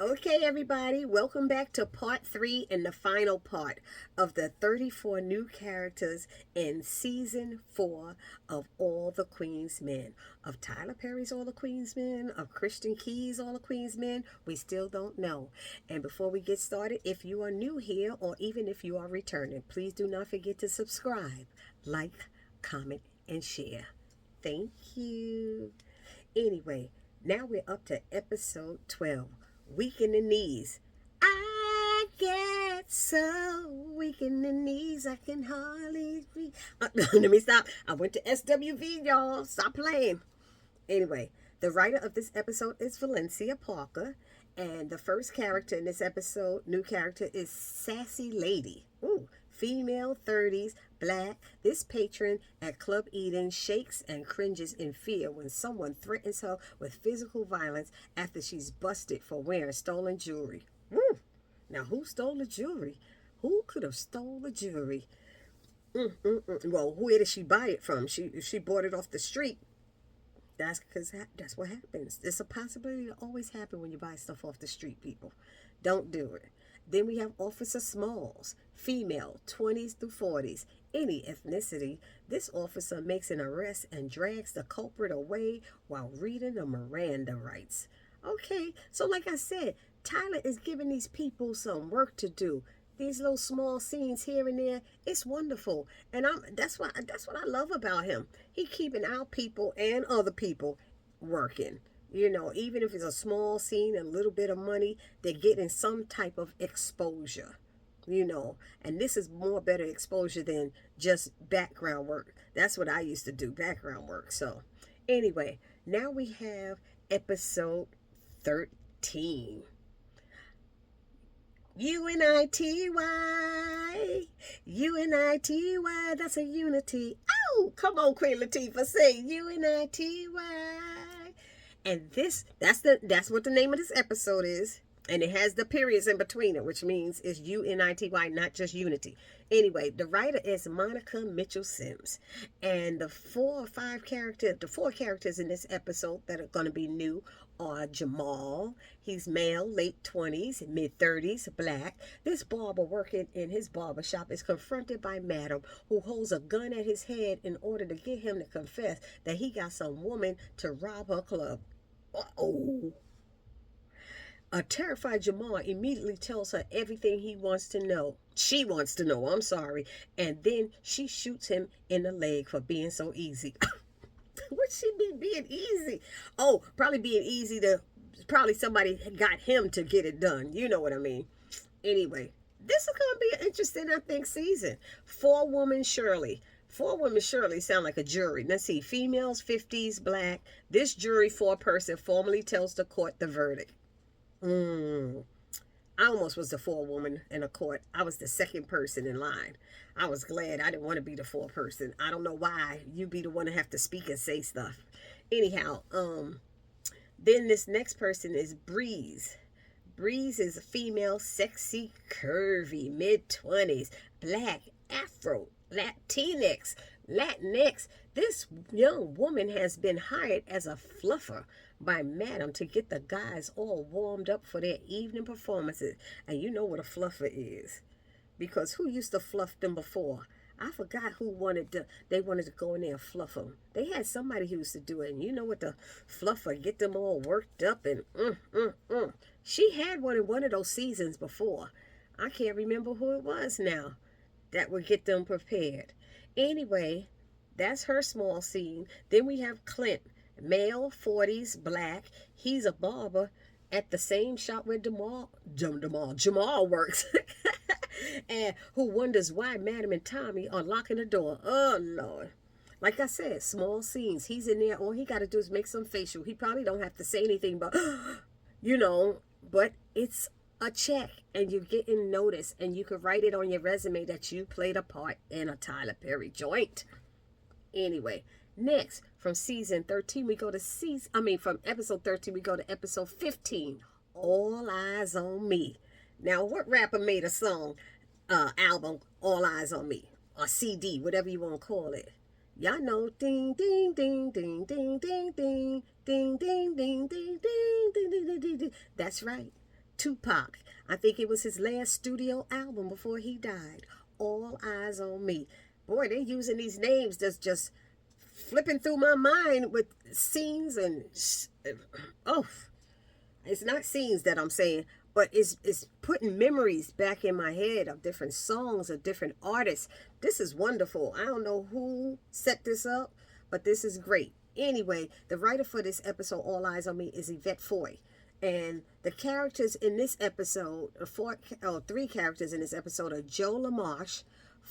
Okay, everybody, welcome back to part 3 and the final part of the 34 new characters in season 4 of All the Queen's Men. Of Tyler Perry's All the Queen's Men, of Christian Key's All the Queen's Men, we still don't know. And before we get started, if you are new here or even if you are returning, please do not forget to subscribe, like, comment, and share. Thank you. Anyway, now we're up to episode 12. Weak in the knees. I get so weak in the knees I can hardly breathe. Let me stop. I went to SWV, y'all. Stop playing. Anyway, the writer of this episode is Valencia Parker. And the first character in this episode, new character, is Sassy Lady. Ooh, female, 30s, black. This patron at Club Eden shakes and cringes in fear when someone threatens her with physical violence after she's busted for wearing stolen jewelry. Woo! Now, who stole the jewelry? Who could have stole the jewelry? Well, where did she buy it from? She bought it off the street. That's because that's what happens. It's a possibility to always happen when you buy stuff off the street, people. Don't do it. Then we have Officer Smalls, female, 20s through 40s, any ethnicity. This officer makes an arrest and drags the culprit away while reading the Miranda rights. Okay, so like I said, Tyler is giving these people some work to do. These little small scenes here and there, it's wonderful, and that's what I love about him. He keeping our people and other people working. You know, even if it's a small scene, a little bit of money, they're getting some type of exposure. You know, and this is more better exposure than just background work. That's what I used to do, background work. So, anyway, now we have episode 13. UNITY, UNITY, that's a unity. Oh, come on, Queen Latifah, say UNITY. And that's what the name of this episode is. And it has the periods in between it, which means it's UNITY, not just unity. Anyway, the writer is Monica Mitchell Sims. And the four characters in this episode that are going to be new are Jamal. He's male, late 20s, mid 30s, black. This barber working in his barber shop is confronted by Madam, who holds a gun at his head in order to get him to confess that he got some woman to rob her club. Uh-oh. A terrified Jamal immediately tells her everything he wants to know. She wants to know, I'm sorry. And then she shoots him in the leg for being so easy. What she be being easy? Oh, probably being easy probably somebody got him to get it done. You know what I mean? Anyway, this is going to be an interesting, I think, season. Four-woman Shirley sound like a jury. Let's see. Females, 50s, black. This jury four-person formally tells the court the verdict. I almost was the four-woman in a court. I was the second person in line. I was glad I didn't want to be the four-person. I don't know why. You be the one to have to speak and say stuff. Anyhow, then this next person is Breeze. Breeze is a female, sexy, curvy, mid-20s, black, Afro, Latinx. This young woman has been hired as a fluffer by Madam to get the guys all warmed up for their evening performances. And you know what a fluffer is. Because who used to fluff them before? I forgot who they wanted to go in there and fluff them. They had somebody who used to do it. And you know what the fluffer, get them all worked up and She had one in one of those seasons before. I can't remember who it was now that would get them prepared. Anyway, that's her small scene. Then we have Clint, male, 40s, black. He's a barber at the same shop where Jamal works. And who wonders why Madam and Tommy are locking the door. Oh, Lord. Like I said, small scenes. He's in there. All he got to do is make some facial. He probably don't have to say anything, but, but it's a check and you're getting noticed and you can write it on your resume that you played a part in a Tyler Perry joint. Anyway, next, from season 13, from episode 13, we go to episode 15, All Eyes on Me. Now, what rapper made a album, All Eyes on Me, or CD, whatever you want to call it? Y'all know, ding, ding, ding, ding, ding, ding, ding, ding, ding, ding, ding, ding, ding, ding, ding, ding. That's right. Tupac. I think it was his last studio album before he died. All Eyes on Me. Boy, they're using these names that's just flipping through my mind with scenes and oh, it's not scenes that I'm saying, but it's putting memories back in my head of different songs of different artists. This is wonderful. I don't know who set this up, but this is great. Anyway, the writer for this episode, All Eyes on Me, is Yvette Foy. And the characters in this episode, three characters in this episode are Joe LaMarche,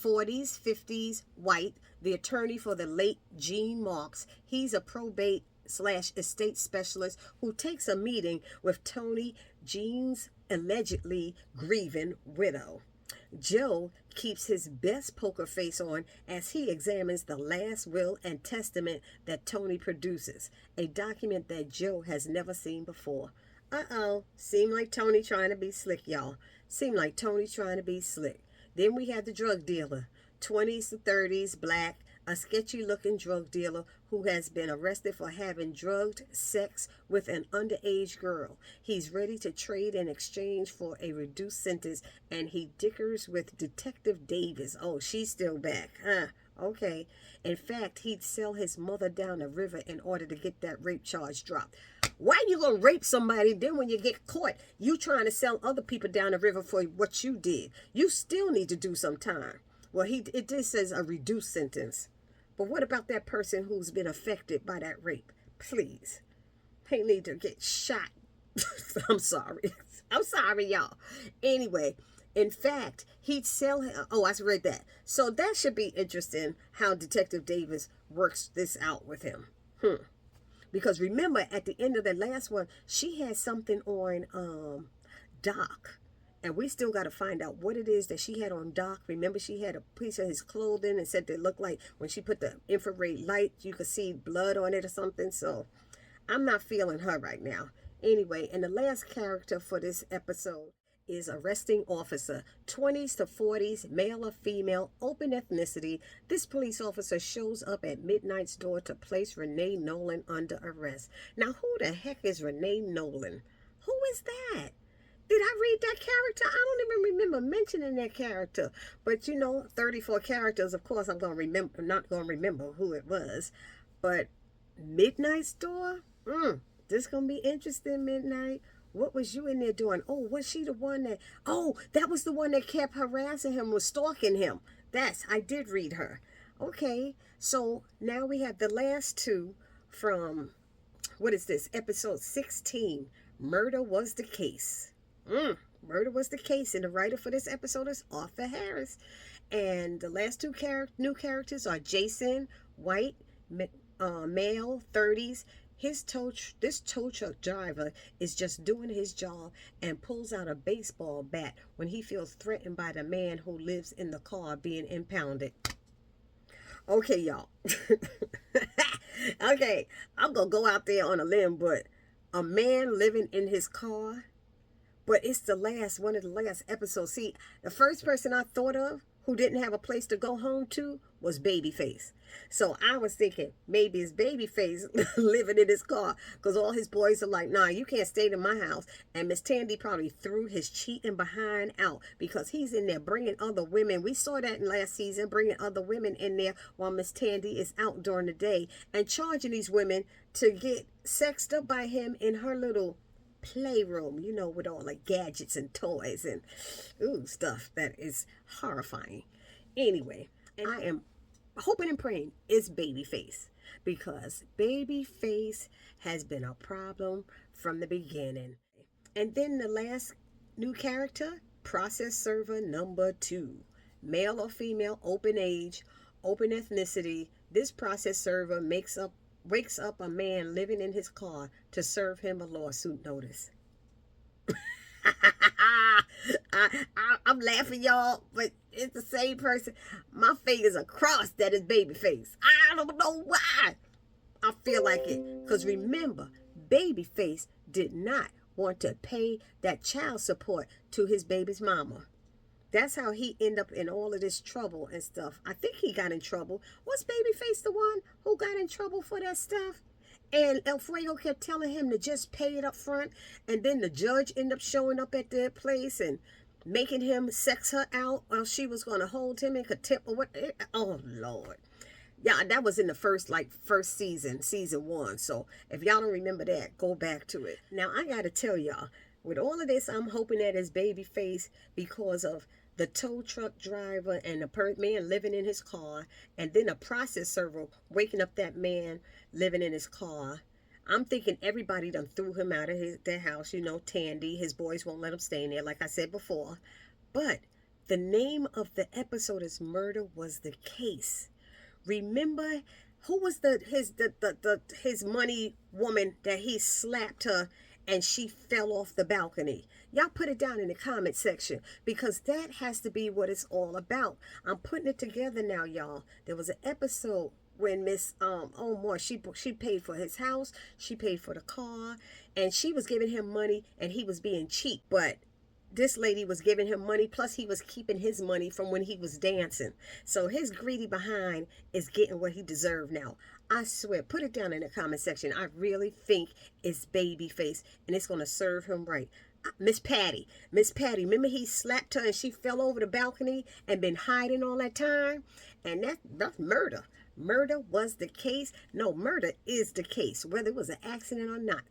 40s, 50s, white, the attorney for the late Gene Marks. He's a probate / estate specialist who takes a meeting with Tony, Gene's allegedly grieving widow. Joe keeps his best poker face on as he examines the last will and testament that Tony produces, a document that Joe has never seen before. Seemed like Tony trying to be slick, y'all. Seemed like Tony trying to be slick. Then we had the drug dealer, 20s to 30s, black, a sketchy-looking drug dealer who has been arrested for having drugged sex with an underage girl. He's ready to trade in exchange for a reduced sentence, and he dickers with Detective Davis. Oh, she's still back, huh? Okay. In fact, he'd sell his mother down the river in order to get that rape charge dropped. Why you gonna rape somebody, then when you get caught, you trying to sell other people down the river for what you did? You still need to do some time. Well, it just says a reduced sentence. But what about that person who's been affected by that rape? Please. They need to get shot. I'm sorry. I'm sorry, y'all. Anyway, in fact, he'd sell him. Oh, I read that. So that should be interesting how Detective Davis works this out with him. Because remember, at the end of the last one, she had something on Doc. And we still got to find out what it is that she had on Doc. Remember, she had a piece of his clothing and said they looked like when she put the infrared light, you could see blood on it or something. So I'm not feeling her right now. Anyway, and the last character for this episode is arresting officer, 20s to 40s, male or female, open ethnicity. This police officer shows up at Midnight's door to place Renee Nolan under arrest. Now, who the heck is Renee Nolan? Who is that? Did I read that character? I don't even remember mentioning that character. But 34 characters, of course I'm not gonna remember who it was. But Midnight's door? This gonna be interesting, Midnight. What was you in there doing? Oh, was she the one that... Oh, that was the one that kept harassing him, was stalking him. I did read her. Okay, so now we have the last two from, what is this? Episode 16, Murder Was the Case. Murder Was the Case, and the writer for this episode is Arthur Harris. And the last two new characters are Jason, white, male, 30s. This tow truck driver is just doing his job and pulls out a baseball bat when he feels threatened by the man who lives in the car being impounded. Okay, y'all. Okay, I'm going to go out there on a limb, but a man living in his car. But it's one of the last episodes. See, the first person I thought of who didn't have a place to go home to was Babyface. So I was thinking maybe it's Babyface living in his car because all his boys are like, nah, you can't stay in my house. And Miss Tandy probably threw his cheating behind out because he's in there bringing other women. We saw that in last season, bringing other women in there while Miss Tandy is out during the day and charging these women to get sexed up by him in her little playroom, with all the gadgets and toys and stuff that is horrifying. Anyway, and I am hoping and praying it's Babyface because Babyface has been a problem from the beginning. And then the last new character, process server number 2, male or female, open age, open ethnicity. This process server wakes up a man living in his car to serve him a lawsuit notice. I'm laughing, y'all, but it's the same person. My fingers are crossed that is Babyface. I don't know why. I feel like it. Because remember, Babyface did not want to pay that child support to his baby's mama. That's how he ended up in all of this trouble and stuff. I think he got in trouble. Was Babyface the one who got in trouble for that stuff? And El Fuego kept telling him to just pay it up front. And then the judge ended up showing up at their place and making him sex her out while she was going to hold him and could tip or what. Oh, Lord. Yeah, that was in the first season 1. So if y'all don't remember that, go back to it. Now I gotta tell y'all, with all of this, I'm hoping that his baby face, because of the tow truck driver and the man living in his car, and then a process server waking up that man living in his car. I'm thinking everybody done threw him out of their house. You know, Tandy, his boys won't let him stay in there, like I said before. But the name of the episode is Murder Was the Case. Remember who was his money woman that he slapped her and she fell off the balcony? Y'all put it down in the comment section, because that has to be what it's all about. I'm putting it together now, y'all. There was an episode when Miss Omar, she paid for his house, she paid for the car, and she was giving him money and he was being cheap. But this lady was giving him money, plus he was keeping his money from when he was dancing. So his greedy behind is getting what he deserved now. I swear, put it down in the comment section. I really think it's Babyface, and it's going to serve him right. Miss Patty, remember he slapped her and she fell over the balcony and been hiding all that time? And that's murder. Murder was the case. No, murder is the case, whether it was an accident or not.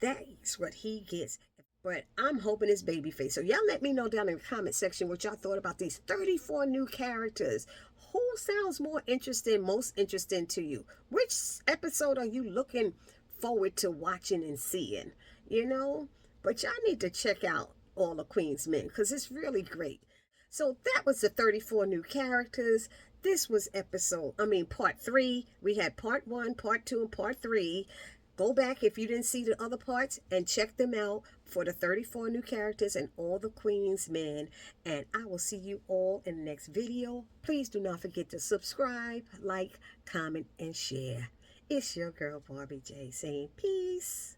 That's what he gets. But I'm hoping it's Babyface. So y'all let me know down in the comment section what y'all thought about these 34 new characters. Who sounds most interesting to you? Which episode are you looking forward to watching and seeing? You know? But y'all need to check out All the Queen's Men, because it's really great. So that was the 34 new characters. This was part 3. We had part 1, part 2, and part 3. Go back if you didn't see the other parts and check them out for the 34 new characters and All the Queen's Men. And I will see you all in the next video. Please do not forget to subscribe, like, comment, and share. It's your girl Barbie J saying peace.